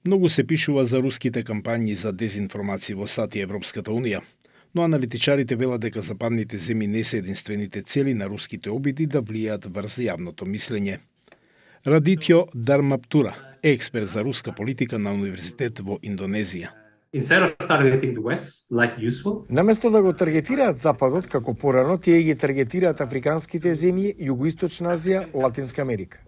Многу се пишува за руските кампањи за дезинформација во САД и Европската Унија, но аналитичарите велат дека западните земји не се единствените цели на руските обиди да влијаат врз јавното мислење. Радитјо Дармаптура е експерт за руска политика на универзитет во Индонезија. Наместо да го таргетираат Западот, како порано, тие ги таргетираат африканските земји, Југоисточна Азија, Латинска Америка.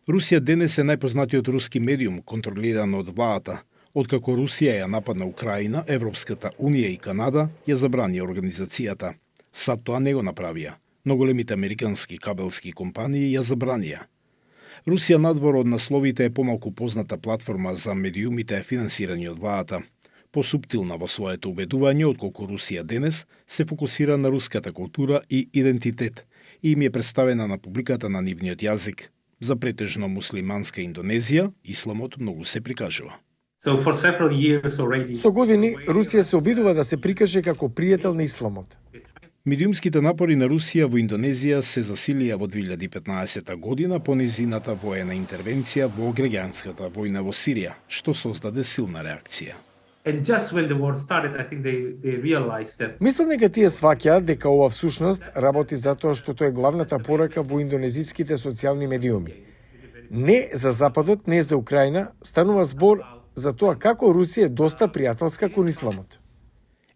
Русија денес е најпознатиот руски медиум, контролиран од владата. Откако Русија ја нападна Украина, Европската Унија и Канада ја забранија организацијата. САД тоа не го направија, но големите американски кабелски компании ја забранија. Русија надвор од насловите е помалку позната платформа за медиумите финансирани од владата. Посуптилна во своето убедување отколку Русија денес се фокусира на руската култура и идентитет и им е представена на публиката на нивниот јазик. За претежно муслиманска Индонезија, исламот многу се прикажува. Со години, Русија се обидува да се прикаже како пријател на исламот. Медиумските напори на Русија во Индонезија се засилија во 2015 година по низината воена интервенција во граѓанската војна во Сирија, што создаде силна реакција. Мислам дека тие сваќаат дека ова всушност работи затоа што тоа е главната порака во индонезиските социјални медиуми. Не за Западот, не за Украина, станува збор за тоа како Русија е доста пријателска кон исламот.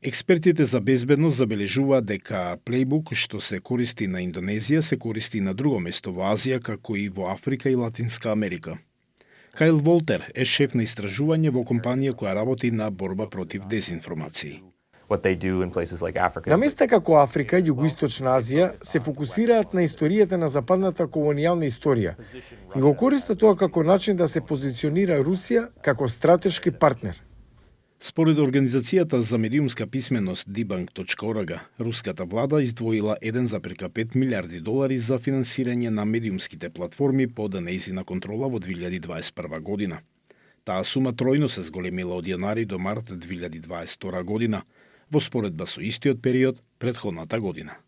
Експертите за безбедност забележуваат дека плейбук што се користи на Индонезија се користи на друго место во Азија, како и во Африка и Латинска Америка. Кайл Волтер е шеф на истражување во компанија која работи на борба против дезинформации. На места како Африка, Југоисточна Азија се фокусираат на историјата на западната колонијална историја и го користат тоа како начин да се позиционира Русија како стратешки партнер. Според Организацијата за медиумска писменост Debunk.org, руската влада издвоила 1,5 милиарди долари за финансирање на медиумските платформи под нејзина контрола во 2021 година. Таа сума тројно се зголемила од јанари до март 2022 година, во споредба со истиот период претходната година.